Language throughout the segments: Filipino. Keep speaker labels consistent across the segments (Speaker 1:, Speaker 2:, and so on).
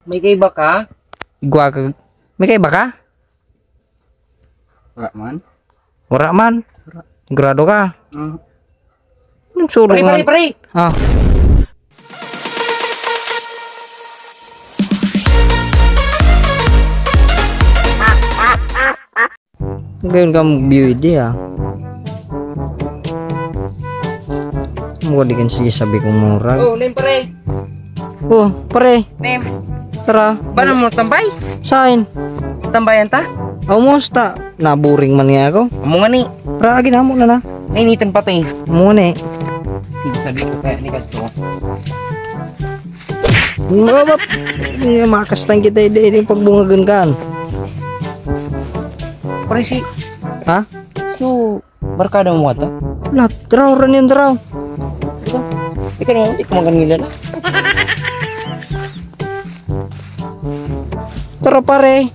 Speaker 1: May kaiba ka?
Speaker 2: Igwa ka. May kaiba ka?
Speaker 1: Wala man.
Speaker 2: Wala man. Grado ka. Sulong man.
Speaker 1: Pare.
Speaker 2: Ah. Ngayon ka mag-beauty ah. Mukha di kan siya sabi kong murag.
Speaker 1: Oh, name pare.
Speaker 2: Oh, pare.
Speaker 1: Name.
Speaker 2: Tara.
Speaker 1: Ba mo tambay?
Speaker 2: Sain.
Speaker 1: Sa tambayan ta?
Speaker 2: Almost naburing man nga ako.
Speaker 1: Amo nga ni.
Speaker 2: Para agin mo na na.
Speaker 1: Nainitan pa to eh.
Speaker 2: Mo ni.
Speaker 1: Sabi ko kaya ni Kato.
Speaker 2: Mabap. Makastang kita ini pagbungagan kan.
Speaker 1: Pare si.
Speaker 2: Ha?
Speaker 1: So, barkada mo ata?
Speaker 2: Lat, draw rin yung draw.
Speaker 1: Ikaw naman, ikaw magangilan na.
Speaker 2: Tara pare.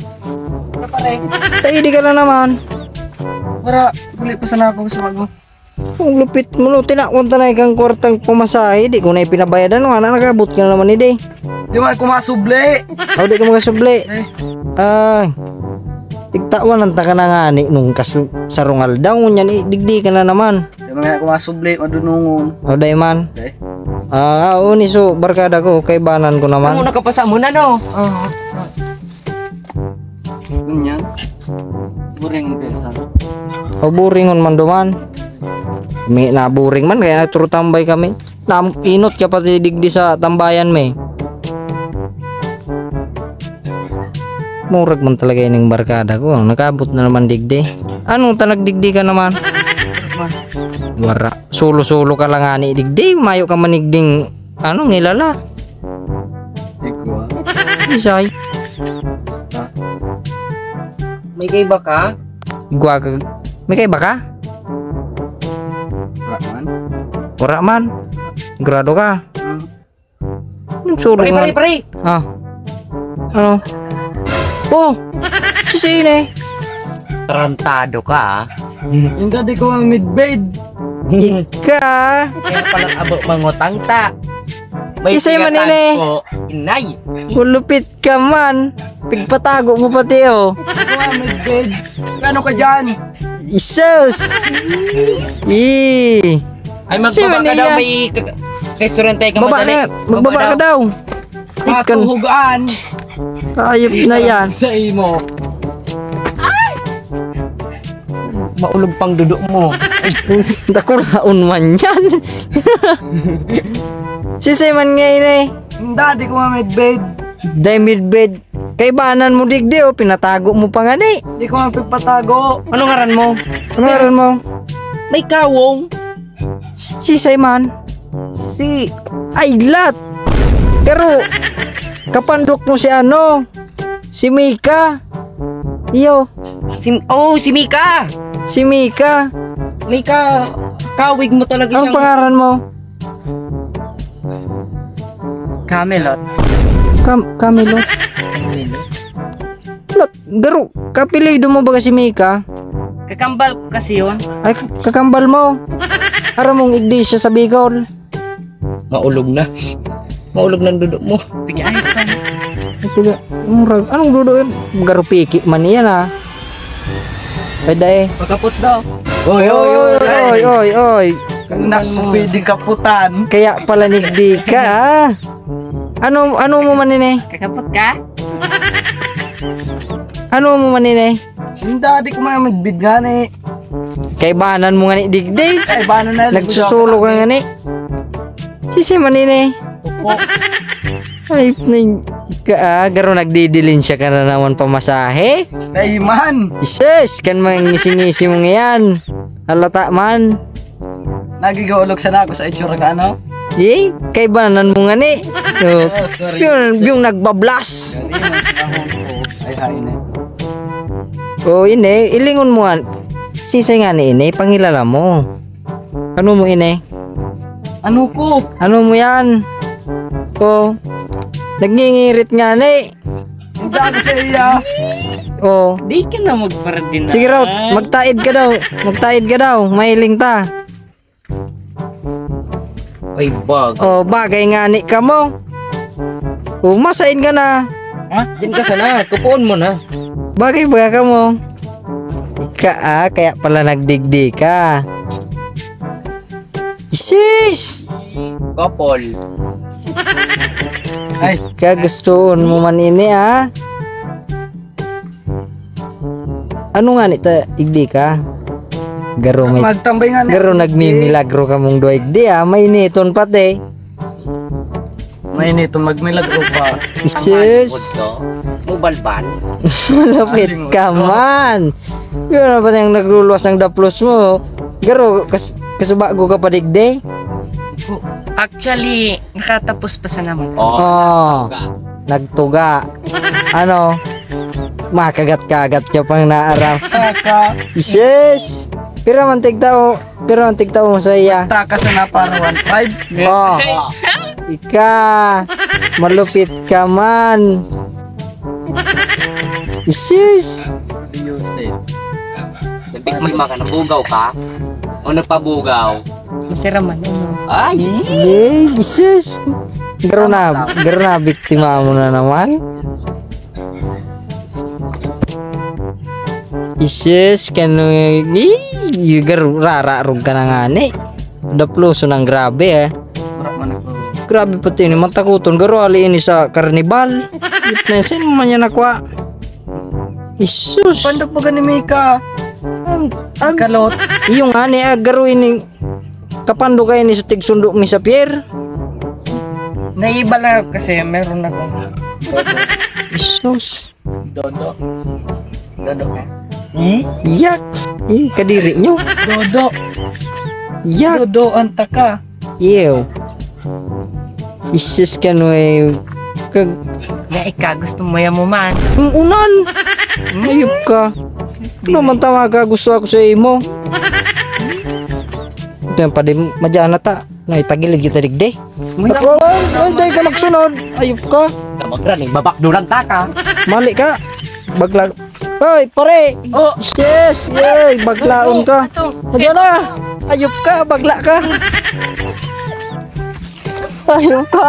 Speaker 1: Pare.
Speaker 2: Tayo di ka na naman.
Speaker 1: Para, tuloy pa sana ako sa bago.
Speaker 2: Ang lupit mo no, tinakunta na ikang kwartang pumasahe. Di ko na ipinabayadan. Wala nakabot ka na naman hindi.
Speaker 1: Di man ko masuble.
Speaker 2: O di ka makasubli. Ay. Tigtawan ang taka na nga ni nung sarungal daw. Nyan digdi ka na naman.
Speaker 1: Di man ko masuble, madunungon.
Speaker 2: O day man.
Speaker 1: Okay.
Speaker 2: Uni so barkada ko. Kay banan ko naman.
Speaker 1: Ano nakapasa mo na no? Ganyan. Buring kayo sana.
Speaker 2: O buringon man duman. May naburing man kaya naturo tambay kami. Inot ka pati digdi sa tambayan me. Murag man talaga yung barkada ko. Nakabot na naman digdi. Anong tanagdigdi ka naman? Wara. Solo-solo ka lang ani digdi. Mayo ka manigding ngilala.
Speaker 1: Ikaw.
Speaker 2: Isay.
Speaker 1: May kaiba ka?
Speaker 2: Igwa ka. May kaiba ka?
Speaker 1: Wala man.
Speaker 2: Wara man. Grado ka. Sulong man.
Speaker 1: Pare.
Speaker 2: Ah. Ano? Oh. Sisine.
Speaker 1: Tarantado ka ah. Hindi di ko midbed.
Speaker 2: Ika.
Speaker 1: Kaya palang abo mangutang ta.
Speaker 2: Sisay man ini.
Speaker 1: Inay.
Speaker 2: Kulupit ka man. Pigpatago mo pati oh.
Speaker 1: Midbed. Ano ka dyan?
Speaker 2: Isus.
Speaker 1: Ay magbaba ka daw may restaurante ka madali.
Speaker 2: Magbaba ka daw.
Speaker 1: Matuhugaan.
Speaker 2: Ayop na yan.
Speaker 1: Sa imo. Ay! Maulog pang dudok mo.
Speaker 2: Nakuraon man yan. Sisay man ngayon eh.
Speaker 1: Hindi ko midbed.
Speaker 2: Day midbed. Kaibanan mo digdi oh. Pinatago mo pa nga ni.
Speaker 1: Hindi ko mapagpatago. Ano ngaran mo?
Speaker 2: Ano ngaran mo?
Speaker 1: May kawong.
Speaker 2: Sisay man.
Speaker 1: Si
Speaker 2: Ay lat. Pero kapandok mo si ano? Si Mika. Iyo.
Speaker 1: Si Mika.
Speaker 2: Si Mika.
Speaker 1: Mika, kawig mo talaga
Speaker 2: Ang pangaran mo?
Speaker 1: Camelot.
Speaker 2: Camilo. Lat, garo. Kapilido mo ba si Mika?
Speaker 1: Kakambal kasi yun.
Speaker 2: Ay, kakambal mo. Ara mong igdi siya sa Bicol.
Speaker 1: Maulog na. Maulog ng dudok mo. Tigayos ka.
Speaker 2: Tiga, murag. Anong dudo eh? Garo piki man yan ah. Pwede eh.
Speaker 1: Pagkapot daw.
Speaker 2: Oy.
Speaker 1: Pwedeng kaputan.
Speaker 2: Kaya pala nigdi ka ah. Ano mo manine?
Speaker 1: Kakapot ka?
Speaker 2: Ano mo manine?
Speaker 1: Hindi ko mga magbidgan eh.
Speaker 2: Kaibanan mo nga ni digdi.
Speaker 1: Ay, paano na?
Speaker 2: Nagsusulo ka nga ni. Sisi manine.
Speaker 1: Tupo.
Speaker 2: Ay, garo nagdidilin siya ka na naman pamasahe.
Speaker 1: Naiman.
Speaker 2: Isus, kan mga ngisi-ngisi mo ngayon. Halata man.
Speaker 1: Nagigawalog sana ako sa itsura ka ano?
Speaker 2: Kaibanan mo nga ni.
Speaker 1: Sorry.
Speaker 2: Yung nagbablas.
Speaker 1: Ay, hain eh.
Speaker 2: Ine, ilingon mo nga. Sisay nga ni ine, pangilala mo. Ano mo ine?
Speaker 1: Ano ko?
Speaker 2: Ano mo yan? Nagngingirit nga ni.
Speaker 1: Hindi ako sa iya.
Speaker 2: Di
Speaker 1: ka na magparadin na.
Speaker 2: Sige raw, magtaid ka daw. Magtaid ka daw, mahiling ta.
Speaker 1: Ay, bag.
Speaker 2: Bagay nga ni ka mo. Masain ka na.
Speaker 1: Ha? Diyan ka sana. Kupuon mo na.
Speaker 2: Bagay ba ka mo? Kaya pala nagdigdi ka. Isis!
Speaker 1: Couple. Ay.
Speaker 2: Kagustuhan mo man ini Ano nga nita igdi ka? Garo may
Speaker 1: Magtambay nga na.
Speaker 2: Garo nagmimilagro ka mong duwa igdi May niton pati.
Speaker 1: May nito magmilagro pa.
Speaker 2: Isis!
Speaker 1: Mubalban.
Speaker 2: Malapit ka man. Yun na ba yung nagluluwas ng daplos mo? Garo, kasubago ka pa digdi?
Speaker 3: Actually, nakatapos pa sa naman.
Speaker 2: Nagtuga. Ano? Makagat-kagat ka pang naaram. Isis! Pero man tigtao mo sa iya.
Speaker 1: Basta ka sana para 1.5.
Speaker 2: Ika, malupit ka man. Isis!
Speaker 1: Nagtikma ka, nabugaw ka? O nagpabugaw?
Speaker 3: Masira man.
Speaker 1: Ay!
Speaker 2: Isis! Garo na biktima mo na naman. Isis, garo rararog ka na nga ni. Daploso ng grabe Grabe pati ni matakuton. Garo ali ini sa karnibal. Itnesin mo man yan nakwa. Isus!
Speaker 1: Pandok mo gani Mika? Kalot.
Speaker 2: Iyong ani garo ini kapando kayo ni sa tigsundo mi sa pier.
Speaker 3: Naiba lang kasi meron ako.
Speaker 2: Isus!
Speaker 1: Dodo ka?
Speaker 2: Iyak! Kadiri nyo.
Speaker 1: Dodo.
Speaker 2: Iyak!
Speaker 1: Dodo anta ka.
Speaker 2: Ew! Isus ka no
Speaker 3: Na ika, gusto mo yan mo man.
Speaker 2: unan! Ayop ka. Naman tama ka, gusto ako sa imo. Ito yung padi madyana ta. Naitagilid kita digde. Ay ka magsunod. Ayop ka.
Speaker 1: Kamagraning babakduran ta ka.
Speaker 2: Mali ka. Bagla. Hoy, pare.
Speaker 1: Oh.
Speaker 2: Yes. Yay, baglaon ka. Madyana. Ayop ka, bagla ka. Ayop ka.